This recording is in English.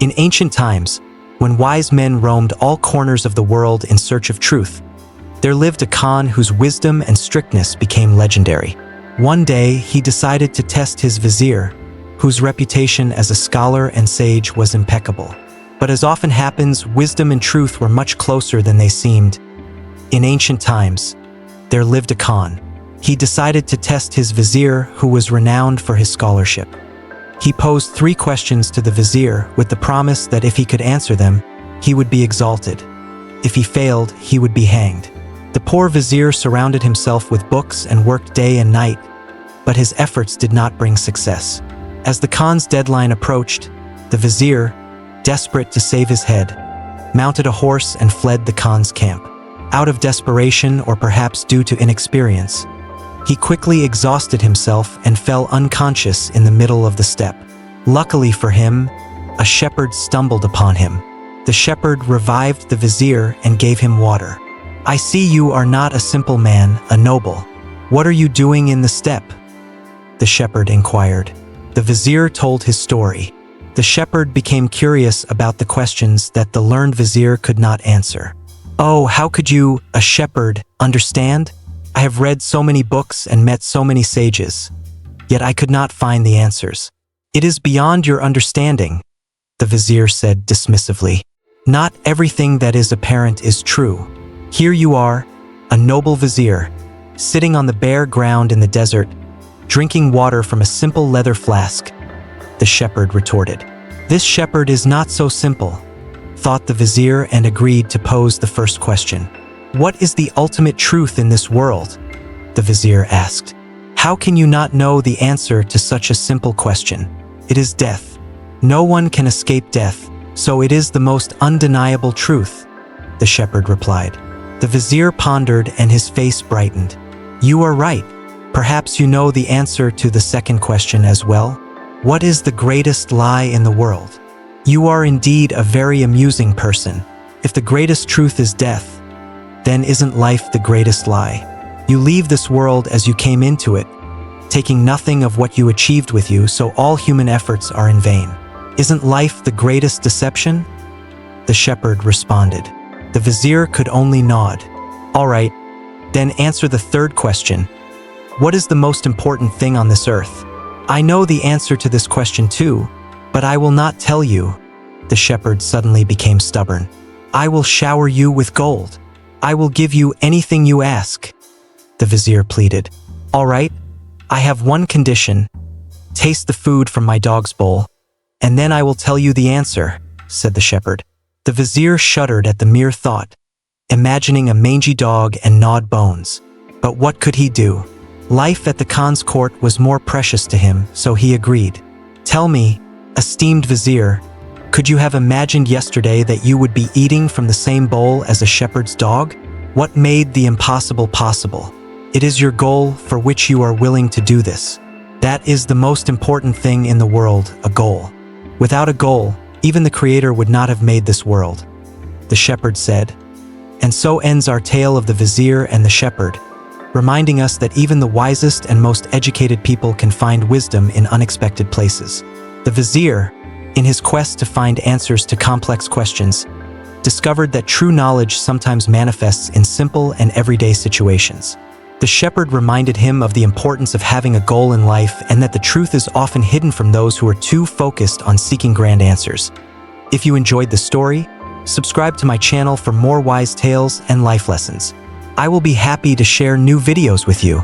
In ancient times, when wise men roamed all corners of the world in search of truth, there lived a Khan whose wisdom and strictness became legendary. One day, he decided to test his vizier, whose reputation as a scholar and sage was impeccable. But as often happens, wisdom and truth were much closer than they seemed. In ancient times, there lived a Khan. He decided to test his vizier, who was renowned for his scholarship. He posed 3 questions to the vizier with the promise that if he could answer them, he would be exalted. If he failed, he would be hanged. The poor vizier surrounded himself with books and worked day and night, but his efforts did not bring success. As the Khan's deadline approached, the vizier, desperate to save his head, mounted a horse and fled the Khan's camp. Out of desperation, or perhaps due to inexperience, he quickly exhausted himself and fell unconscious in the middle of the steppe. Luckily for him, a shepherd stumbled upon him. The shepherd revived the vizier and gave him water. "I see you are not a simple man, a noble. What are you doing in the steppe?" the shepherd inquired. The vizier told his story. The shepherd became curious about the questions that the learned vizier could not answer. "Oh, how could you, a shepherd, understand? I have read so many books and met so many sages, yet I could not find the answers." "It is beyond your understanding," the vizier said dismissively. "Not everything that is apparent is true. Here you are, a noble vizier, sitting on the bare ground in the desert, drinking water from a simple leather flask," the shepherd retorted. "This shepherd is not so simple," thought the vizier, and agreed to pose the first question. "What is the ultimate truth in this world?" the vizier asked. "How can you not know the answer to such a simple question? It is death. No one can escape death, so it is the most undeniable truth," the shepherd replied. The vizier pondered and his face brightened. "You are right. Perhaps you know the answer to the second question as well. What is the greatest lie in the world? You are indeed a very amusing person. If the greatest truth is death, then isn't life the greatest lie? You leave this world as you came into it, taking nothing of what you achieved with you, so all human efforts are in vain. Isn't life the greatest deception?" the shepherd responded. The vizier could only nod. "All right, then answer the third question. What is the most important thing on this earth?" "I know the answer to this question too, but I will not tell you," the shepherd suddenly became stubborn. "I will shower you with gold. I will give you anything you ask," the vizier pleaded. "All right, I have one condition. Taste the food from my dog's bowl, and then I will tell you the answer," said the shepherd. The vizier shuddered at the mere thought, imagining a mangy dog and gnawed bones. But what could he do? Life at the Khan's court was more precious to him, so he agreed. "Tell me, esteemed vizier, could you have imagined yesterday that you would be eating from the same bowl as a shepherd's dog? What made the impossible possible? It is your goal for which you are willing to do this. That is the most important thing in the world, a goal. Without a goal, even the Creator would not have made this world," the shepherd said. And so ends our tale of the vizier and the shepherd, reminding us that even the wisest and most educated people can find wisdom in unexpected places. The vizier, in his quest to find answers to complex questions, discovered that true knowledge sometimes manifests in simple and everyday situations. The shepherd reminded him of the importance of having a goal in life and that the truth is often hidden from those who are too focused on seeking grand answers. If you enjoyed the story, subscribe to my channel for more wise tales and life lessons. I will be happy to share new videos with you.